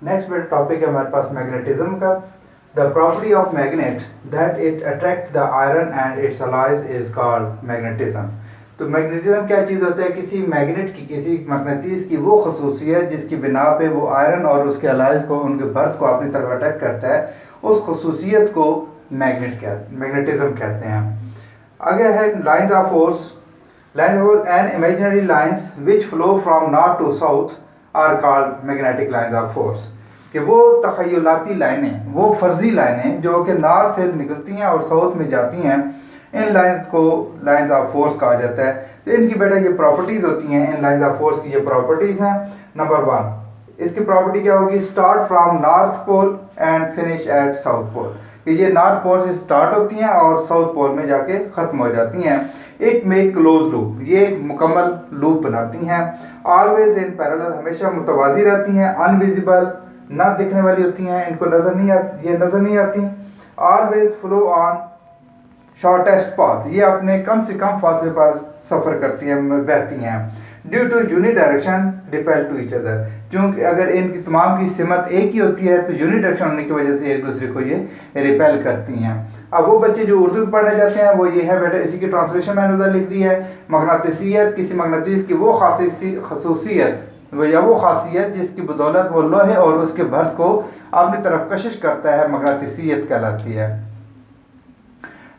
Next मेरा topic है हमारे पास मैग्नेटिज्म का। The property of magnet that it attract the iron and it's alloys is called magnetism. तो magnetism क्या चीज़ होता है? किसी मैग्नेट की, किसी मकनातीस की वो खसूसियत जिसकी बिना पे वो आयरन और उसके अलॉयज को, उनके बर्थ को अपनी तरफ अट्रैक्ट करता है, उस खसूसियत को मैग्नेटिज्म कहते हैं। आगे है lines of force. Lines of an imaginary lines which flow from north to south are called magnetic lines of force. कि वो तखयलाती लाइनें, वो फर्जी लाइनें जो कि नॉर्थ से निकलती हैं और साउथ में जाती हैं, इन लाइन्स को लाइन्स ऑफ फोर्स कहा जाता है। तो इनकी बेटा ये प्रॉपर्टीज़ होती हैं, इन लाइन्स ऑफ फोर्स की ये प्रॉपर्टीज़ हैं। नंबर 1, इसकी प्रॉपर्टी क्या होगी? Start from north pole and finish at south pole. कि ये नॉर्थ पोल से स्टार्ट होती हैं और साउथ पोल में जाके ख़त्म हो जाती हैं। इट मेक क्लोज लूप, ये एक मुकम्मल लूप बनाती हैं। ऑलवेज इन पैरेलल, हमेशा मुतवाज़ी रहती हैं। अनविजिबल, ना दिखने वाली होती हैं, इनको नज़र नहीं आती। Always flow on shortest path, ये अपने कम से कम फासले पर सफ़र करती हैं, बहती हैं। Due to unidirection repel to each other, क्योंकि अगर इनकी तमाम की सिमत एक ही होती है तो यूनि डायरेक्शन होने की वजह से एक दूसरे को ये रिपेल करती हैं। अब वो बच्चे जो उर्दू पढ़ने जाते हैं वो ये है बेटा, इसी की ट्रांसलेशन मैंने उधर लिख दी है। मगनातिसियत, किसी मगनातीस की वो खसूसियत या वो खासियत जिसकी बदौलत वो लोहे और उसके भर्त को अपनी तरफ कशिश करता है, मगनातिसियत कहलाती है।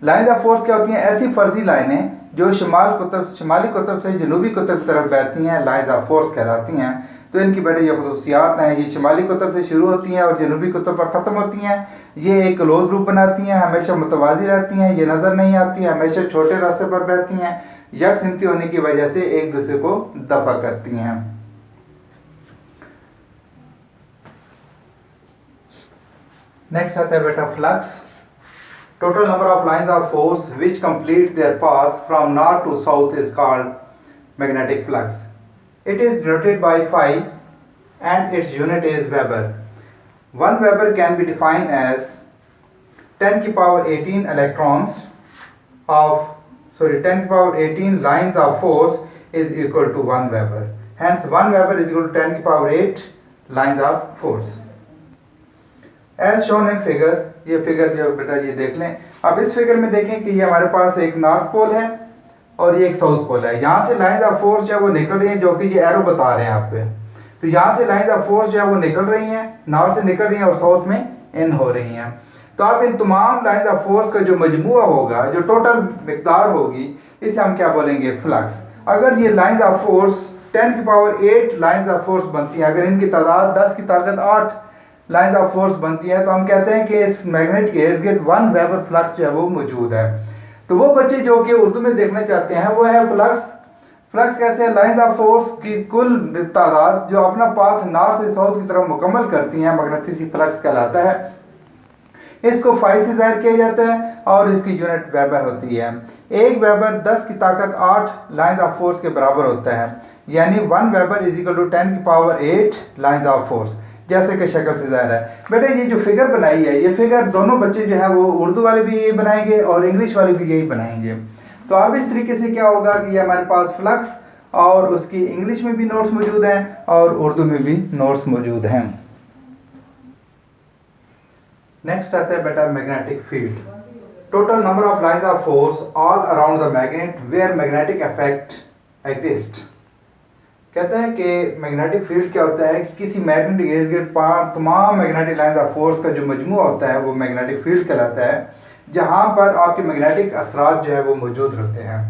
लाइन्स ऑफ फोर्स क्या होती हैं? ऐसी फर्जी लाइनें जो शुमाली कुतुब से जनूबी कुतुब की तरफ बहती हैं, लाइन्स ऑफ फोर्स कहलाती हैं। तो इनकी बेटे ये खसूसियात हैं, ये शुमाली कुतुब से शुरू होती हैं और जनूबी कुतुब पर ख़त्म होती हैं। ये एक क्लोज लूप बनाती हैं, हमेशा मुतवाज़ी रहती हैं, ये नज़र नहीं आती, हमेशा छोटे रास्ते पर बहती हैं, यकसिमती होने की वजह से एक दूसरे को दफा करती हैं। नेक्स्ट आता है बेटा flux. Total number of lines of force which complete their path from north to south is called magnetic flux. It is denoted by phi and its unit is Weber. 1 Weber can be defined as 10 to the power 18 electrons of 10 to the power 18 lines of force is equal to 1 Weber. Hence 1 Weber is equal to 10 to the power 8 lines of force. As shown in figure, ये figure जो बेटा ये देख लें। अब इस figure में देखें कि ये हमारे पास एक नॉर्थ पोल है और ये एक साउथ पोल है। यहाँ से लाइन्स ऑफ फोर्स जो है वो निकल रही हैं, जो कि ये एरो बता रहे हैं आप पे। तो यहाँ से लाइन्स ऑफ फोर्स जो है वो निकल रही हैं, नॉर्थ से निकल रही हैं और साउथ में इन हो रही हैं। तो आप इन तमाम लाइन्स ऑफ फोर्स का जो मजमुआ होगा, जो टोटल मिकदार होगी, इसे हम क्या बोलेंगे? फ्लक्स। अगर ये लाइन्स ऑफ फोर्स 10 की पावर 8 लाइन्स ऑफ फोर्स बनती हैं, अगर इनकी तादाद 10 की ताकत 8 लाइन्स ऑफ फोर्स बनती है, तो हम कहते हैं कि इस मैग्नेट के इर्द गिर्द 1 वेबर फ्लक्स जो है वो मौजूद है। तो वो बच्चे जो कि उर्दू में देखना चाहते हैं वो है फ्लक्स। फ्लक्स कैसे है? लाइन्स ऑफ फोर्स की कुल तादाद जो अपना पाथ नॉर्थ से साउथ की तरफ मुकम्मल करती हैं, मगनतीसी फ्लक्स कहलाता है। इसको फाई से ज़ाहिर किया जाता है और इसकी यूनिट वेबर होती है। 1 वेबर 10 की ताकत 8 लाइन्स ऑफ फोर्स के बराबर होता है, यानी 1 वेबर इज इक्वल टू 10 की पावर 8 लाइन्स ऑफ फोर्स, जैसे कि शक्ल से ज़ाहिर है। बेटा ये जो फिगर बनाई है, ये फिगर दोनों बच्चे जो है वो उर्दू वाले भी यही बनाएंगे और इंग्लिश वाले भी यही बनाएंगे। तो अब इस तरीके से क्या होगा कि ये हमारे पास फ्लक्स और उसकी इंग्लिश में भी नोट्स मौजूद हैं और उर्दू में भी नोट्स मौजूद हैं। नेक्स्ट आता है बेटा magnetic field. Total number of lines of force all around the magnet where magnetic effect exist. कहता है कि मैग्नेटिक फील्ड क्या होता है कि किसी मैग्नेट के इर्द गिर्द तमाम मैग्नेटिक लाइन्स ऑफ फोर्स का जो मजमूआ होता है वो मैग्नेटिक फील्ड कहलाता है, जहाँ पर आपके मैग्नेटिक असरात जो है वो मौजूद रहते हैं।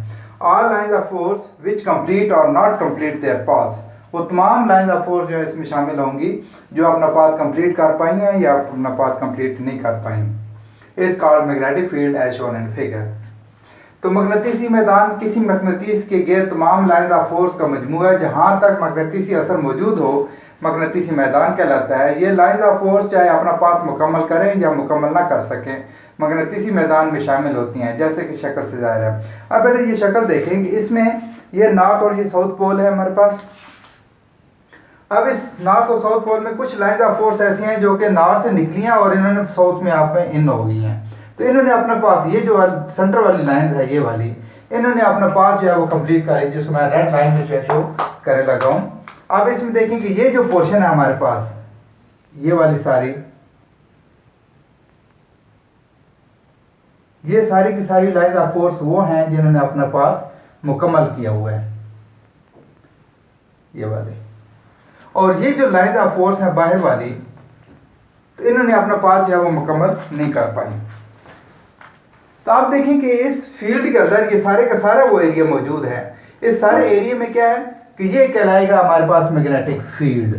All lines of force which complete और नॉट कंप्लीट देयर पाथ्स, वो तमाम लाइन्स ऑफ फोर्स जो है इसमें शामिल होंगी जो अपना पाथ कंप्लीट कर पाई हैं या अपना पाथ कंप्लीट नहीं कर पाई। Is called magnetic field as shown in figure. तो मगनतीसी मैदान किसी मगनतीस के गिर्द तमाम लाइन्स ऑफ फोर्स का मजमूआ है, जहाँ तक मगनतीसी असर मौजूद हो मगनतीसी मैदान कहलाता है। ये लाइन्स ऑफ फोर्स चाहे अपना पाथ मुकम्मल करें या मुकम्मल ना कर सकें, मगनतीसी मैदान में शामिल होती हैं, जैसे कि शक्ल से ज़ाहिर है। अब बेटे ये शक्ल देखेंगे, इसमें ये नॉर्थ और ये साउथ पोल है हमारे पास। अब इस नॉर्थ और साउथ पोल में कुछ लाइन्स ऑफ फोर्स ऐसी हैं जो कि नॉर्थ से निकली हैं और इन्होंने साउथ में आप में इन हो गई हैं। तो इन्होंने अपना पाथ, ये जो सेंटर वाली लाइन्स है ये वाली, इन्होंने अपना पाथ जो है वो कंप्लीट करी, जिसको मैं रेड लाइन से जो है शो करने लगा हूँ। अब इसमें देखें कि ये जो पोर्शन है हमारे पास, ये वाली सारी, ये सारी की सारी लाइंस ऑफ फोर्स वो हैं जिन्होंने अपना पाथ मुकम्मल किया हुआ है, ये वाले। और ये जो लाइंस ऑफ फोर्स है बाहर वाली, तो इन्होंने अपना पाथ जो है वो मुकम्मल नहीं कर पाई। तो आप देखें कि इस फील्ड के अंदर ये सारे का सारा वो एरिया मौजूद है। इस सारे एरिया में क्या है कि ये कहलाएगा हमारे पास मैग्नेटिक फील्ड।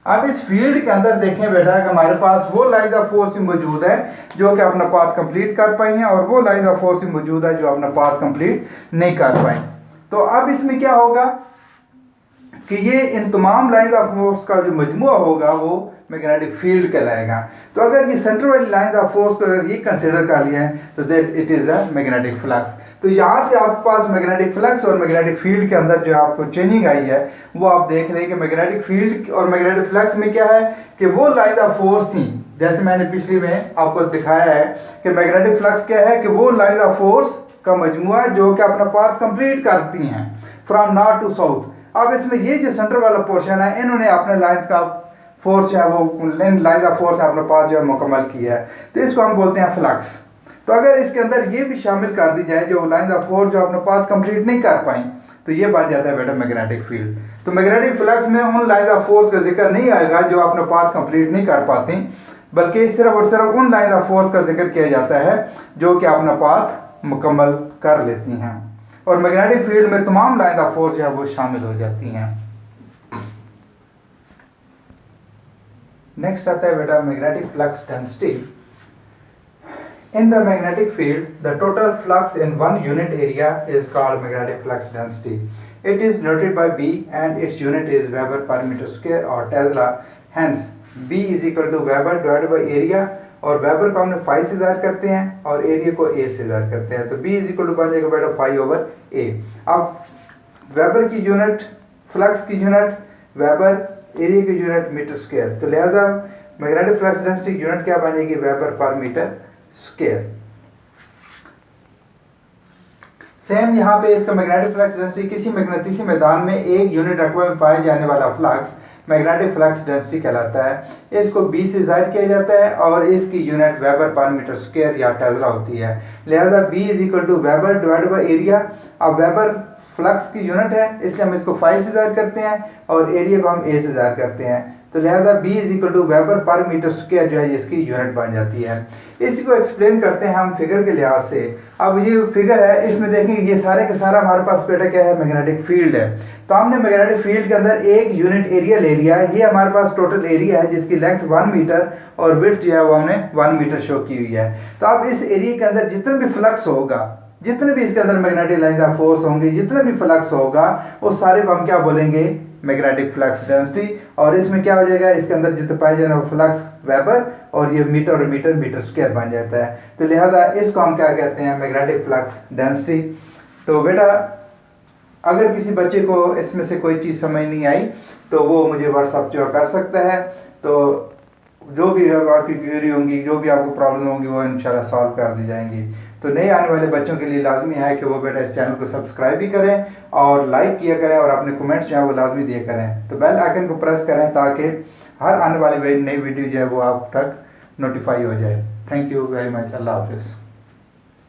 अब इस फील्ड के अंदर देखें बेटा कि हमारे पास वो लाइंस ऑफ फोर्स मौजूद है जो कि अपना पाथ कंप्लीट कर पाई हैं, और वो लाइंस ऑफ फोर्स मौजूद है जो अपना पाथ कंप्लीट नहीं कर पाई। तो अब इसमें क्या होगा कि ये इन तमाम लाइंस ऑफ फोर्स का जो मजमुआ होगा वो मैग्नेटिक फील्ड कहलाएगा। तो अगर ये सेंटर वाली लाइंस ऑफ फोर्स को अगर ये कंसिडर कर लिया है तो that it is a magnetic flux. तो यहाँ से आपके पास मैग्नेटिक फ्लक्स और मैग्नेटिक फील्ड के अंदर जो आपको चेंजिंग आई है वो आप देख रहे हैं कि मैग्नेटिक फील्ड और मैग्नेटिक फ्लक्स में क्या है कि वो लाइंस ऑफ फोर्स थी, जैसे मैंने पिछली में आपको दिखाया है कि मैग्नेटिक फ्लक्स क्या है कि वो लाइंस ऑफ फोर्स का मजमुआ जो कि अपना पाथ कंप्लीट करती हैं फ्रॉम नॉर्थ टू साउथ। अब इसमें ये जो सेंटर वाला पोर्शन है, इन्होंने अपने लाइन का फोर्स जो है वो लाइंस ऑफ फोर्स अपने पास जो है मुकम्मल किया है, तो इसको हम बोलते हैं फ्लक्स। तो अगर इसके अंदर ये भी शामिल कर दी जाए जो लाइंस ऑफ फोर्स जो अपने पाथ कंप्लीट नहीं कर पाई, तो ये बन जाता है बेटा मैग्नेटिक फील्ड। तो मैग्नेटिक फ्लक्स में उन लाइंस ऑफ फोर्स का जिक्र नहीं आएगा जो अपना पाथ कंप्लीट नहीं कर पाती, बल्कि सिर्फ और सिर्फ उन लाइंस ऑफ फोर्स का जिक्र किया जाता है जो कि अपना पाथ मुकम्मल कर लेती हैं, और मैग्नेटिक फील्ड में तमाम लाइंस ऑफ फोर्स जो है वो शामिल हो जाती हैं। नेक्स्ट आता है बेटा magnetic flux density. In the magnetic field, the total flux in one unit area is called magnetic flux density. It is denoted by B and its unit is Weber per meter square or Tesla. Hence, B is equal to Weber divided by area, और weber को हमने phi से ज़ाहिर करते हैं और area को ए से ज़ाहिर करते हैं। तो B इज इक्वल टू बन जाएगा बेटा फाई ओवर ए। अब वेबर की यूनिट, फ्लक्स की यूनिट वेबर, एरिया की यूनिट मीटर स्क्वायर, तो लिहाजा मैग्नेटिक फ्लक्स डेंसिटी यूनिट क्या बन जाएगी weber per metre square. Same यहाँ पे इसका मैग्नेटिक फ्लक्स डेंसिटी, किसी मैग्नेटिसी मैदान में एक यूनिट रकबे में पाए जाने वाला फ्लक्स मैग्नेटिक फ्लक्स डेंसिटी कहलाता है। इसको B से जाहिर किया जाता है और इसकी unit weber per metre square या टेस्ला होती है। लिहाजा B is equal to weber divided by area. अब वेबर फ्लक्स की यूनिट है इसलिए हम इसको फाई से जाहिर करते हैं और एरिया को हम ए से जाहिर करते हैं, तो लिहाजा B is equal to weber per metre square जो है इसकी यूनिट बन जाती है। इसी को एक्सप्लेन करते हैं हम फिगर के लिहाज से। अब ये फिगर है, इसमें देखेंगे ये सारे का सारा हमारे पास बेटा क्या है मैग्नेटिक फील्ड है। तो हमने मैग्नेटिक फील्ड के अंदर एक यूनिट एरिया ले लिया, ये हमारे पास टोटल एरिया है जिसकी लेंथ 1 मीटर और विड्थ जो है वो हमने 1 मीटर शो की हुई है। तो अब इस एरिया के अंदर जितना भी फ्लक्स होगा, जितने भी इसके अंदर मैग्नेटिक लाइंस ऑफ फोर्स होंगे, जितना भी फ्लक्स होगा उस सारे को हम क्या बोलेंगे मैग्नेटिक फ्लक्स डेंसिटी। और इसमें क्या हो जाएगा, इसके अंदर जितने पाए जाने वाला फ्लक्स वेबर और ये मीटर और मीटर मीटर स्क्वायर बन जाता है, तो लिहाजा इसको हम क्या कहते हैं मैग्नेटिक फ्लक्स डेंसिटी। तो बेटा अगर किसी बच्चे को इसमें से कोई चीज़ समझ नहीं आई तो वो मुझे व्हाट्सअप जो कर सकता है, तो जो भी आपकी क्वेरी होंगी, जो भी आपको प्रॉब्लम होंगी वो इंशाल्लाह सॉल्व कर दी जाएंगी। तो नए आने वाले बच्चों के लिए लाजमी है कि वो बेटा इस चैनल को सब्सक्राइब भी करें और लाइक किया करें और अपने कमेंट्स जो है वो लाजमी दिया करें। तो बेल आइकन को प्रेस करें ताकि हर आने वाली नई वीडियो जो है वो आप तक नोटिफाई हो जाए। Thank you very much. अल्लाह हाफिज़।